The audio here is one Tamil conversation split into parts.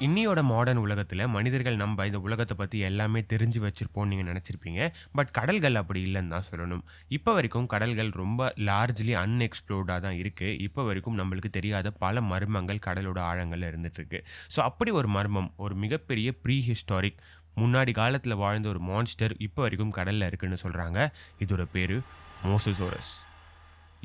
இன்னியோட மாடர்ன் உலகத்துல மனிதர்கள் நம்ப இந்த உலகத்த பத்தி எல்லாமே தெரிஞ்சு வச்சிருப்போம்னு நீங்க நெனச்சிருப்பீங்க. பட் கடல்கள் அப்படி இல்லன்னு தான் சொல்லணும். இப்ப வரைக்கும் கடல்கள் ரொம்ப லார்ஜ்லி அன்எக்ஸ்ப்ளோர்டா தான் இருக்கு. இப்ப வரைக்கும் நம்மளுக்கு தெரியாத பல மர்மங்கள் கடலோட ஆழங்கள்ல இருந்துட்டு இருக்கு. ஸோ அப்படி ஒரு மர்மம், ஒரு மிகப்பெரிய ப்ரீ ஹிஸ்டாரிக் முன்னாடி காலத்துல வாழ்ந்த ஒரு மான்ஸ்டர் இப்ப வரைக்கும் கடல்ல இருக்குன்னு சொல்றாங்க. இதோட பேரு மோசோசோரஸ்.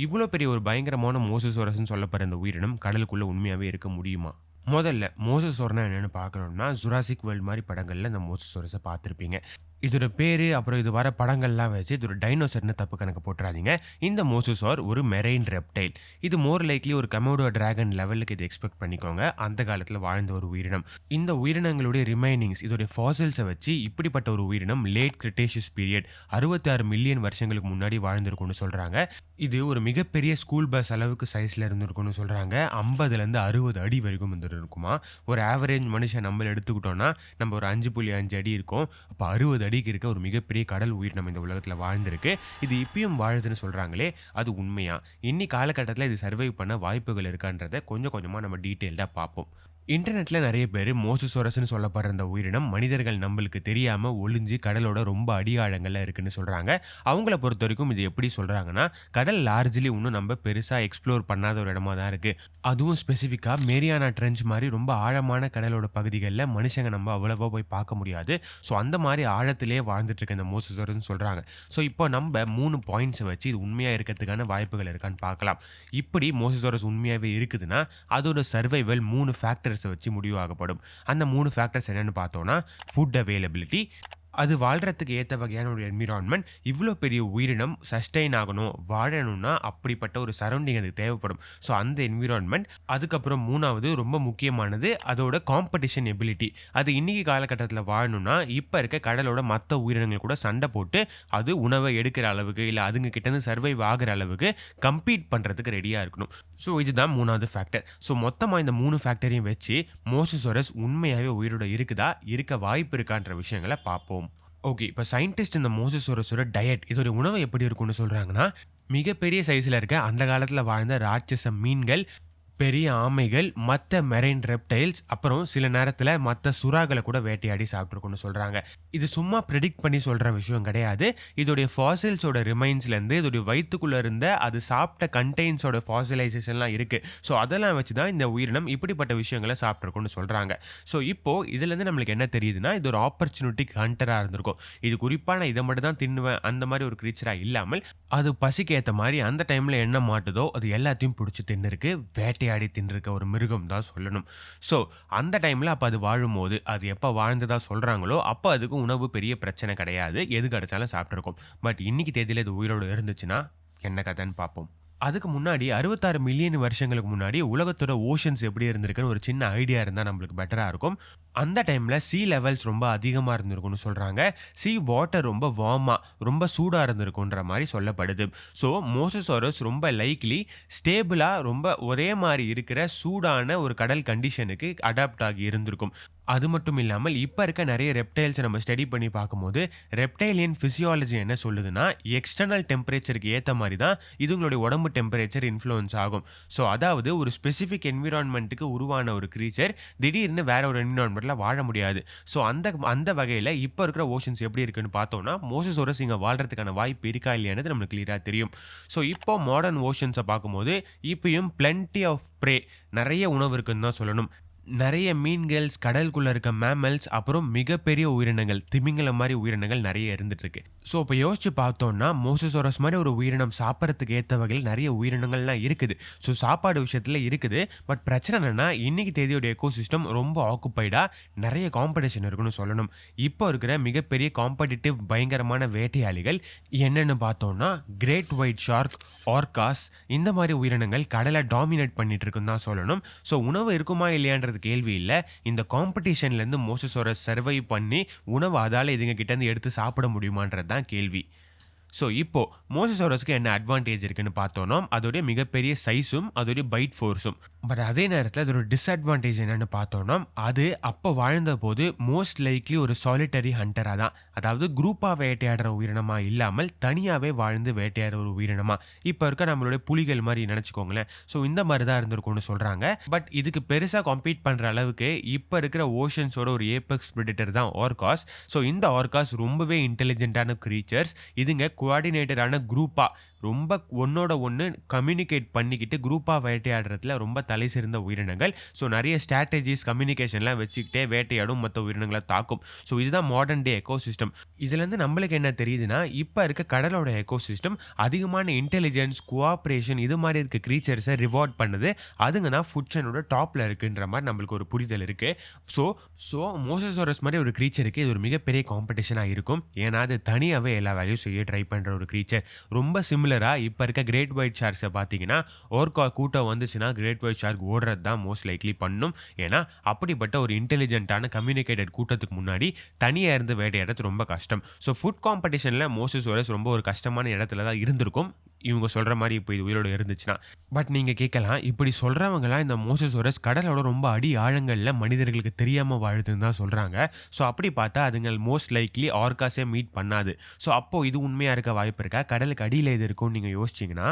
இவ்ளோ பெரிய ஒரு பயங்கரமான மோசோசோரஸ்ன்னு சொல்லப்படுற இந்த உயிரினம் கடலுக்குள்ள உண்மையாவே இருக்க முடியுமா? முதல்ல மோசோசோர்னா என்னன்னு பார்க்கணும்னா, ஜுராசிக் வேர்ல்ட் மாரி படங்கள்ல இந்த மோசோசோரஸ பார்த்திருப்பீங்க. இதோட பேரு, அப்புறம் இது வர படங்கள்லாம் வச்சு இது ஒரு டைனோசர்ன்னு தப்பு கணக்கு போட்டுறாதீங்க. இந்த மோசோசார் ஒரு மெரைன் ரெப்டைல். இது மோர் லைக்லி ஒரு கமோடோ டிராகன் லெவலுக்கு இத எக்ஸ்பெக்ட் பண்ணிக்கோங்க. அந்த காலத்துல வாழ்ந்த ஒரு உயிரினம். இந்த உயிரினங்களுடைய ரிமைனிங்ஸ், இதோடைய ஃபாசில்ஸ வச்சு இப்படிப்பட்ட ஒரு உயிரினம் லேட் கிரிட்டேஷியஸ் பீரியட் 66 மில்லியன் வருஷங்களுக்கு முன்னாடி வாழ்ந்திருக்கும்னு சொல்றாங்க. இது ஒரு மிகப்பெரிய ஸ்கூல் பஸ் அளவுக்கு சைஸ்ல இருந்திருக்கும்னு சொல்றாங்க. 50லேருந்து 60 அடி வரைக்கும் இருந்திருக்குமா. ஒரு ஆவரேஜ் மனுஷன் நம்மள எடுத்துக்கிட்டோம்னா, நம்ம ஒரு 5.5 அடி இருக்கோம். அப்ப 60 அடிக்கு இருக்க ஒரு மிகப்பெரிய கடல் உயிரினம் இந்த உலகத்துல வாழ்ந்திருக்கு. இது இப்பயும் வாழுதுன்னு சொல்றாங்களே, அது உண்மையா? இன்னி காலகட்டத்துல இது சர்வைவ் பண்ண வாய்ப்புகள் இருக்கான்றத கொஞ்சம் கொஞ்சமா நம்ம டீட்டெயில்டா பார்ப்போம். இன்டர்நெட்ல நெறைய பேரு மோசோசாரஸ்ன்னு சொல்லப்படுற இந்த உயிரினம் மனிதர்கள் நம்பளுக்கு தெரியாம ஒளிஞ்சு கடலோட ரொம்ப அடி ஆழங்கள்ல இருக்குன்னு சொல்றாங்க. அவங்கள பொறுத்தவரைக்கும் இது எப்படி சொல்றாங்கன்னா, கடல் லார்ஜ்லி இன்னும் நம்ம பெருசா எக்ஸ்ப்ளோர் பண்ணாத ஒரு இடமா தான் இருக்கு. அதுவும் ஸ்பெசிஃபிக்கா மேரியானா ட்ரென்ச் மாரி ரொம்ப ஆழமான கடலோட பகுதிகள்ல மனுஷங்க நம்ம அவ்வளவா போய் பார்க்க முடியாது. ஸோ அந்த மாரி ஆழத்திலேயே வாழ்ந்துட்டு இருக்க இந்த மோசோசாரஸ்ன்னு சொல்றாங்க. ஸோ இப்போ நம்ப 3 பாயிண்ட்ஸ வச்சு இது உண்மையா இருக்கறதுக்கான வாய்ப்புகள் இருக்கான்னு பார்க்கலாம். இப்படி மோசோசாரஸ் உண்மையாவே இருக்குதுன்னா, அதோட சர்வைவல் 3 ஃபேக்டர்ஸ வச்சு முடிவாகப்படும். அந்த 3 ஃபேக்டர்ஸ் என்னன்னு பார்த்தோம்னா, ஃபுட் அவைலபிலிட்டி, அது வாழ்றதுக்கு ஏத்த வகையான ஒரு என்விரான்மென்ட். இவ்ளோ பெரிய உயிரினம் சஸ்டெயின் ஆகணும், வாழணும்னா அப்படிப்பட்ட ஒரு சரவுண்டிங் அதுக்கு தேவைப்படும். ஸோ அந்த என்விரான்மென்ட். அதுக்கப்புறம் 3வது ரொம்ப முக்கியமானது அதோட காம்படிஷன் எபிலிட்டி. அது இன்னைக்கு காலகட்டத்தில வாழணும்னா, இப்ப இருக்க கடலோட மத்த உயிரினங்கள் கூட சண்ட போட்டு, அது உணவ எடுக்கிற அளவுக்கு, இல்ல அதுங்க கிட்ட இருந்து சர்வைவ் ஆகுற அளவுக்கு கம்பீட் பண்றதுக்கு ரெடியா இருக்கணும். ஸோ இதுதான் 3வது ஃபேக்டர். ஸோ மொத்தமா இந்த 3 ஃபேக்டரையும் வச்சு மோசோசாரஸ் உண்மையாவே உயிரோட இருக்குதா? இருக்க வாய்ப்பு இருக்கான்ற விஷயங்கள பார்ப்போம். ஓகே. இப்ப சயின்டிஸ்ட் இந்த மோசோசாரஸோட டயட், இதோட உணவு எப்படி இருக்கும்னு சொல்றாங்கன்னா, மிகப்பெரிய சைஸ்ல இருக்க அந்த காலத்துல வாழ்ந்த ராட்சச மீன்கள், பெரிய ஆமைகள், மத்த மெரைன் ரெப்டைல்ஸ், அப்புறம் சில நேரத்துல மத்த சுறாக்கள கூட வேட்டையாடி சாப்பிட்டுருக்கும்னு சொல்றாங்க. இது சும்மா பிரெடிக்ட் பண்ணி சொல்ற விஷயம் கிடையாது. இதோடைய ஃபாசில்ஸோட ரிமைன்ஸ்லேருந்து இதோடைய வயித்துக்குள்ள இருந்த அது சாப்பிட்ட கன்டெய்ன்ஸோட ஃபாசிலைசேஷன்லாம் இருக்கு. ஸோ அதெல்லாம் வச்சு தான் இந்த உயிரினம் இப்படிப்பட்ட விஷயங்கள சாப்பிட்டுருக்கும்னு சொல்றாங்க. ஸோ இப்போ இதுலேருந்து நம்மளுக்கு என்ன தெரியுதுன்னா, இது ஒரு ஆப்பர்ச்சுனிட்டிக் ஹண்டரா இருந்திருக்கும். இது குறிப்பா நான் இத மட்டும் தான் தின்னுவேன் அந்த மாரி ஒரு கிரீச்சரா இல்லாமல், அது பசிக்கு ஏத்த மாரி அந்த டைம்ல என்ன மாட்டுதோ அது எல்லாத்தையும் புடிச்சு தின்னுருக்கு. வேட்டையாடி தின்றுருக்க ஒரு மிருகம் தான் சொல்லணும். ஸோ அந்த டைம்ல அப்ப அது வாழும்போது, அது எப்ப வாழ்ந்ததா சொல்றாங்களோ, அப்ப அதுக்கு உணவு பெரிய பிரச்சனை கிடையாது. எது கிடைச்சாலும் சாப்பிட்டுருக்கும். பட் இன்னைக்கு தேதியில இது உயிரோட இருந்துச்சுன்னா, என்ன கதைன்னு பார்ப்போம். அதுக்கு முன்னாடி 66 மில்லியன் வருஷங்களுக்கு முன்னாடி உலகத்தோட ஓஷன்ஸ் எப்படி இருந்திருக்குன்னு ஒரு சின்ன ஐடியா இருந்தா நம்மளுக்கு பெட்டரா இருக்கும். அந்த டைம்ல சீ லெவல்ஸ் ரொம்ப அதிகமா இருந்திருக்கும்னு சொல்றாங்க. சீ வாட்டர் ரொம்ப வார்மா, ரொம்ப சூடா இருந்திருக்குன்ற மாரி சொல்லப்படுது. ஸோ மோசோசாரஸ் ரொம்ப லைக்லி ஸ்டேபிளா ரொம்ப ஒரே மாரி இருக்கிற சூடான ஒரு கடல் கண்டிஷனுக்கு அடாப்ட் ஆகி இருந்திருக்கும். அது மட்டும் இல்லாமல் இப்ப இருக்க நெறைய ரெப்டைல்ஸ நம்ம ஸ்டடி பண்ணி பார்க்கும்போது, ரெப்டைலியன் பிசியாலஜி என்ன சொல்லுதுன்னா, எக்ஸ்டர்னல் டெம்பரேச்சர்க்கு ஏத்த மாரி தான் இதுங்களுடைய உடம்பு டெம்பரேச்சர் இன்ஃப்ளூயன்ஸ் ஆகும். ஸோ அதாவது ஒரு ஸ்பெசிஃபிக் என்விரான்மென்ட்க்கு உருவான ஒரு கிரீச்சர் திடீர்னு வேற ஒரு என்விரான்மென்ட்ல வாழ முடியாது. ஸோ அந்த அந்த வகையில இப்ப இருக்கிற ஓஷன்ஸ் எப்படி இருக்குன்னு பார்த்தோம்னா, மோசோசாரஸ் இங்க வாழ்றதுக்கான வாய்ப்பு இருக்கா இல்லையான்றது நமக்கு கிளியரா தெரியும். ஸோ இப்போ மாடர்ன் ஓஷன்ஸ பார்க்கும்போது, இப்பயும் பிளென்டி ஆஃப் ப்ரே, நெறைய உணவு இருக்குன்னு தான் சொல்லணும். நெறைய மீன்கள்ஸ், கடலுக்குள்ள இருக்க மேம்மல்ஸ், அப்புறம் மிகப்பெரிய உயிரினங்கள், திமிங்கலம் மாரி உயிரினங்கள் நெறைய இருந்துட்டு இருக்கு. ஸோ இப்ப யோசிச்சு பார்த்தோம்னா, மோசோசாரஸ் மாரி ஒரு உயிரினம் சாப்பிடறதுக்கு ஏத்த வகையில் நெறைய உயிரினங்கள்லாம் இருக்குது. ஸோ சாப்பாடு விஷயத்துல இருக்குது. பட் பிரச்சனை என்னன்னா, இன்னைக்கு தேதியோட எக்கோசிஸ்டம் ரொம்ப ஆக்குபைடா, நெறைய காம்படிஷன் இருக்குன்னு சொல்லணும். இப்போ இருக்கிற மிகப்பெரிய காம்படிட்டிவ் பயங்கரமான வேட்டையாளிகள் என்னன்னு பார்த்தோம்னா, கிரேட் ஒயிட் ஷார்க், ஆர்காஸ், இந்த மாரி உயிரினங்கள் கடல டாமினேட் பண்ணிட்டு இருக்குன்னு தான் சொல்லணும். ஸோ உணவு இருக்குமா இல்லையான்றது கேள்வி இல்ல. இந்த காம்படிஷன்லேருந்து மோசோசாரஸ் சர்வைவ் பண்ணி உணவு அதால இதுங்க கிட்ட இருந்து எடுத்து சாப்பிட முடியுமான்றது தான் கேள்வி. ஸோ இப்போ மோசஸாரஸ்க்கு என்ன அட்வான்டேஜ் இருக்குன்னு பார்த்தோம்னா, அதோடைய மிகப்பெரிய சைஸும், அதோடைய பைட் ஃபோர்ஸும். பட் அதே நேரத்தில அதோட டிஸ்அட்வான்டேஜ் என்னன்னு பார்த்தோம்னா, அது அப்ப வாழ்ந்தபோது மோஸ்ட் லைக்லி ஒரு சாலிட்டரி ஹண்டரா தான். அதாவது குரூப்பா வேட்டையாடுற உயிரினமா இல்லாமல், தனியாவே வாழ்ந்து வேட்டையாடுற ஒரு உயிரினமா. இப்ப இருக்க நம்மளுடைய புலிகள் மாரி நெனச்சுக்கோங்களேன். ஸோ இந்த மாரி தான் இருந்திருக்கும்னு சொல்றாங்க. பட் இதுக்கு பெருசா காம்பீட் பண்ற அளவுக்கு இப்ப இருக்கிற ஓஷன்ஸோட ஒரு ஏபெக்ஸ் பிரெடிட்டர் தான் ஆர்காஸ். ஸோ இந்த ஆர்காஸ் ரொம்பவே இன்டெலிஜென்ட்டான கிரீச்சர்ஸ். இதுங்க கோஆர்டினேட்டடான குரூப்பா ரொம்ப ஒண்ணோட ஒண்ணு கம்யூனிகேட் பண்ணிக்கிட்டு குரூப்பா வேட்டையாடுறதுல ரொம்ப தலை சிறந்த உயிரினங்கள். ஸோ நெறைய ஸ்ட்ராட்டஜிஸ், கம்யூனிகேஷன்லாம் வச்சுக்கிட்டே வேட்டையாடும், மத்த உயிரினங்கள தாக்கும். ஸோ இதுதான் மாடர்ன் டே எக்கோசிஸ்டம். இதுலேருந்து நம்மளுக்கு என்ன தெரியுதுன்னா, இப்ப இருக்க கடலோட எக்கோசிஸ்டம் அதிகமான இன்டெலிஜென்ஸ், கோஆப்பரேஷன் இது மாரி இருக்க கிரீச்சர்ஸ ரிவார்ட் பண்ணுது. அதுங்க தான் ஃபுட் செயினோட டாப்ல இருக்குன்ற மாரி நம்மளுக்கு ஒரு புரிதல் இருக்கு. ஸோ ஸோ மோசஸாரஸ் மாரி ஒரு கிரீச்சருக்கு இது ஒரு மிகப்பெரிய காம்படிஷனா இருக்கும். ஏன்னா, அது தனியாவே எல்லா வேலையும் செய்ய ட்ரை பண்ற ஒரு கிரீச்சர். ரொம்ப சிமிலரா இப்ப இருக்க கிரேட் ஒயிட் ஷார்க்ஸ பார்த்தீங்கன்னா, ஓர்கா கூட்டம் வந்துச்சுன்னா கிரேட் ஒயிட் ஷார்க் ஓடுறது தான் மோஸ்ட் லைக்லி பண்ணும். ஏன்னா, அப்படிப்பட்ட ஒரு இன்டெலிஜென்ட்டான கம்யூனிகேட்டட் கூட்டத்துக்கு முன்னாடி தனியா இருந்து வேட்டையாடுறது ரொம்ப கஷ்டம். ஸோ ஃபுட் காம்படிஷன்ல மோசஸாரஸ் ரொம்ப ஒரு கஷ்டமான இடத்துல தான் இருந்திருக்கும். இவங்க சொல்ற மாரி இப்ப இது உயிரோட இருந்துச்சுன்னா. பட் நீங்க கேட்கலாம், இப்படி சொல்றவங்கலாம் இந்த மோசஸாரஸ் கடலோட ரொம்ப அடி ஆழங்கள்ல மனிதர்களுக்கு தெரியாம வாழுதுன்னு தான் சொல்றாங்க. ஸோ அப்படி பார்த்தா அதுங்கள் மோஸ்ட் லைக்லி ஆர்காஸே மீட் பண்ணாது. ஸோ அப்போ இது உண்மையா இருக்க வாய்ப்பு இருக்கா? கடலுக்கு அடியில இது இருக்கும்னு நீங்க யோசிச்சீங்கன்னா,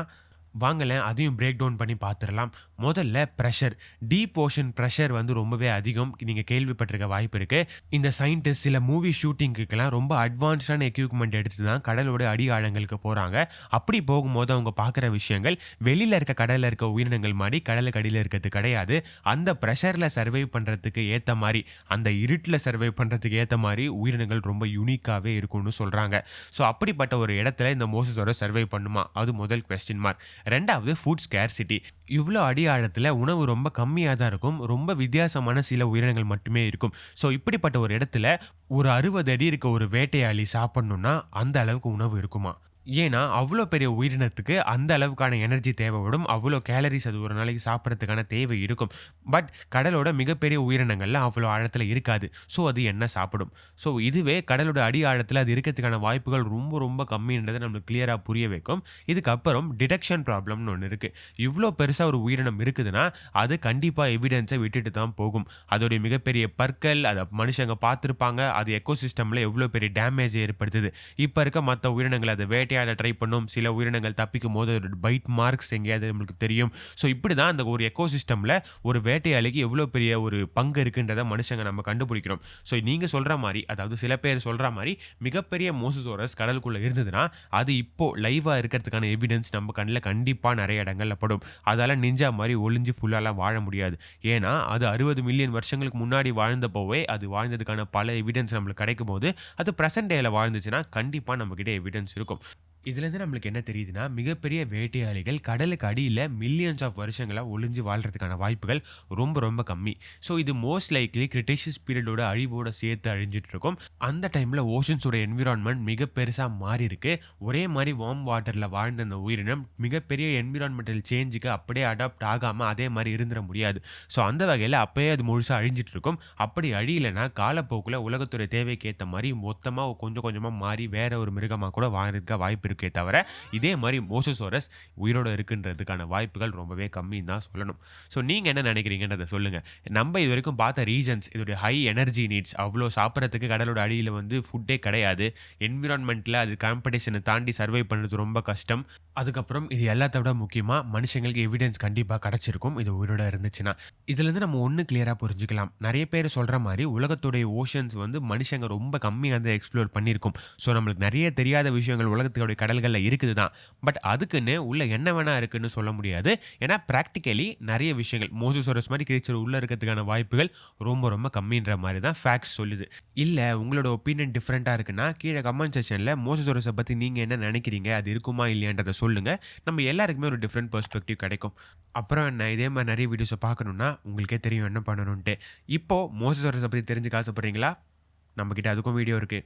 வாங்களேன் அதையும் பிரேக் டவுன் பண்ணி பார்த்துறலாம். முதல்ல பிரஷர். டீப் ஓஷன் பிரஷர் வந்து ரொம்பவே அதிகம். நீங்க கேள்விப்பட்டிருக்க வாய்ப்பு இருக்கு. இந்த சயின்டிஸ்ட் சில மூவி ஷூட்டிங்குக்குலாம் ரொம்ப அட்வான்ஸ்டான எக்யூப்மென்ட் எடுத்து தான் கடலோட அடி ஆழங்களுக்கு போறாங்க. அப்படி போகும்போது அவங்க பார்க்குற விஷயங்கள் வெளியில இருக்க கடல்ல இருக்க உயிரினங்கள் மாரி கடலுக்கு அடியில இருக்கிறது கிடையாது. அந்த பிரஷர்ல சர்வைவ் பண்றதுக்கு ஏத்த மாரி, அந்த இருட்டுல சர்வைவ் பண்றதுக்கு ஏத்த மாரி உயிரினங்கள் ரொம்ப யூனிக்காவே இருக்கும்னு சொல்றாங்க. ஸோ அப்படிப்பட்ட ஒரு இடத்துல இந்த மோசஸாரஸ் சர்வைவ் பண்ணுமா? அது முதல் குவெஸ்டின் மார்க். 2வது ஃபுட் ஸ்கேர்சிட்டி. இவ்ளோ அடி ஆழத்துல உணவு ரொம்ப கம்மியா தான் இருக்கும். ரொம்ப வித்தியாசமான சில உயிரினங்கள் மட்டுமே இருக்கும். ஸோ இப்படிப்பட்ட ஒரு இடத்துல ஒரு 60 அடி இருக்க ஒரு வேட்டையாளி சாப்பிடணும்னா, அந்த அளவுக்கு உணவு இருக்குமா? ஏன்னா, அவ்ளோ பெரிய உயிரினத்துக்கு அந்த அளவுக்கான எனர்ஜி தேவைப்படும். அவ்ளோ கேலரிஸ் அது ஒரு நாளைக்கு சாப்பிடறதுக்கான தேவை இருக்கும். பட் கடலோட மிகப்பெரிய உயிரினங்கள்ல அவ்ளோ ஆழத்துல இருக்காது. ஸோ அது என்ன சாப்பிடும்? ஸோ இதுவே கடலோட அடி ஆழத்துல அது இருக்கறதுக்கான வாய்ப்புகள் ரொம்ப ரொம்ப கம்மின்றத நம்மளுக்கு கிளியரா புரிய வைக்கும். இதுக்கப்புறம் டிடெக்ஷன் ப்ராப்ளம்னு ஒண்ணு இருக்கு. இவ்ளோ பெருசா ஒரு உயிரினம் இருக்குதுன்னா, அது கண்டிப்பா எவிடன்ஸ விட்டுட்டு தான் போகும். அதோடைய மிகப்பெரிய பற்கள், அத மனுஷங்க பார்த்திருப்பாங்க. அது எக்கோசிஸ்டம்ல எவ்ளோ பெரிய டேமேஜ ஏற்படுத்துது. இப்ப இருக்க மத்த உயிரினங்கள் அத வேட்டையாட ட்ரை பண்ணும். சில உயிரினங்கள் தப்பிக்கும்போது அதோட பைட் மார்க்ஸ் எங்கேயாவது நம்மளுக்கு தெரியும். ஸோ இப்படிதான் அந்த ஒரு எக்கோசிஸ்டம்ல ஒரு வேட்டையாளிக்கு எவ்ளோ பெரிய ஒரு பங்கு இருக்குன்றத மனுஷங்க நம்ம கண்டுபிடிக்கிறோம். ஸோ நீங்க சொல்ற மாரி, அதாவது சில பேர் சொல்ற மாரி மிகப்பெரிய மோசஸாரஸ் கடலுக்குள்ள இருந்ததுன்னா, அது இப்போ லைவா இருக்கிறதுக்கான எவிடன்ஸ் நம்ம கண்ல கண்டிப்பா நெறைய இடங்கள்ல படும். அதால நிஞ்சா மாரி ஒளிஞ்சு ஃபுல்லாலாம் வாழ முடியாது. ஏன்னா, அது 60 மில்லியன் வருஷங்களுக்கு முன்னாடி வாழ்ந்தப்போவே அது வாழ்ந்ததுக்கான பல எவிடன்ஸ் நம்மளுக்கு கிடைக்கும்போது, அது பிரசன்ட் டேல வாழ்ந்துச்சுன்னா, கண்டிப்பா நம்மகிட்ட எவிடன்ஸ் இருக்கும். இதுலேருந்து நம்மளுக்கு என்ன தெரியுதுன்னா, மிகப்பெரிய வேட்டையாளிகள் கடலுக்கு அடியில மில்லியன்ஸ் ஆஃப் வருஷங்களா ஒளிஞ்சு வாழ்றதுக்கான வாய்ப்புகள் ரொம்ப ரொம்ப கம்மி. ஸோ இது மோஸ்ட் லைக்லி கிரிட்டேஷியஸ் பீரியடோட அழிவோட சேர்த்து அழிஞ்சிட்டு இருக்கும். அந்த டைம்ல ஓஷன்ஸோட என்விரான்மென்ட் மிக பெருசா மாறியிருக்கு. ஒரே மாரி வார்ம் வாட்டர்ல வாழ்ந்த அந்த உயிரினம் மிகப்பெரிய என்விரான்மென்டல் சேஞ்சுக்கு அப்படியே அடாப்ட் ஆகாம அதே மாரி இருந்துற முடியாது. ஸோ அந்த வகையில அப்பயே அது முழுசா அழிஞ்சிட்டு இருக்கும். அப்படி அழியலன்னா காலப்போக்குல உலகத்துடைய தேவைக்கு ஏத்த மாரி மொத்தமா கொஞ்சம் கொஞ்சமா மாறி வேற ஒரு மிருகமா கூட வாழறதுக்கு வாய்ப்பு இருக்கே தவிர, இதே மாரி மோசஸாரஸ் உயிரோட இருக்குன்றதுக்கான வாய்ப்புகள் ரொம்பவே கம்மின்னு தான் சொல்லணும். ஸோ நீங்க என்ன நினைக்கிறீங்கன்றத சொல்லுங்க. நம்ப இதுவரைக்கும் பார்த்த ரீசன்ஸ் இதோடைய ஹை எனர்ஜி நீட்ஸ் அவ்ளோ சாப்பிடறதுக்கு கடலோட அடியில வந்து ஃபுட்டே கிடையாது. என்விரான்மென்ட்ல அது காம்படிஷன தாண்டி சர்வை பண்றது ரொம்ப கஷ்டம். அதுக்கப்புறம் இது எல்லாத்த விட முக்கியமா மனுஷங்களுக்கு எவிடன்ஸ் கண்டிப்பா கிடைச்சிருக்கும். இது உயிரோட இருந்துச்சுன்னா. இதுலருந்து நம்ம ஒண்ணு கிளியரா புரிஞ்சுக்கலாம். நெறைய பேர் சொல்ற மாரி உலகத்துடைய ஓஷன்ஸ் வந்து மனுஷங்க ரொம்ப கம்மியா தான் எக்ஸ்ப்ளோர் பண்ணியிருக்கோம். ஸோ நம்மளுக்கு நெறைய தெரியாத விஷயங்கள் உலகத்துடைய கடல்கள்ல இருக்குது தான். பட் அதுக்குன்னு உள்ள என்ன வேணா இருக்குன்னு சொல்ல முடியாது. ஏன்னா பிராக்டிகலி நெறைய விஷயங்கள் மோசஸாரஸ் மாரி கிரியேச்சர் உள்ள இருக்கிறதுக்கான வாய்ப்புகள் ரொம்ப ரொம்ப கம்மின்ற மாரி தான் ஃபேக்ட்ஸ் சொல்லுது. இல்ல உங்களோட ஒப்பீனியன் டிஃபரெண்ட்டா இருக்குன்னா, கீழ கமெண்ட் செக்ஷன்ல மோசஸாரஸ பத்தி நீங்க என்ன நெனைக்கிறீங்க? அது இருக்குமா இல்லையான்றத சொல்லுங்க. நம்ம எல்லாருக்குமே ஒரு டிஃபரெண்ட் பெர்ஸ்பெக்டிவ் கிடைக்கும். அப்புறம் என்ன இதே மாரி நெறைய வீடியோஸ பார்க்கணும்னா, உங்களுக்கே தெரியும் என்ன பண்ணணுன்ட்டு. இப்போ மோசஸாரஸ பத்தி தெரிஞ்சுக்க ஆசைப்படுறீங்களா? நம்மகிட்ட அதுக்கும் வீடியோ இருக்கு.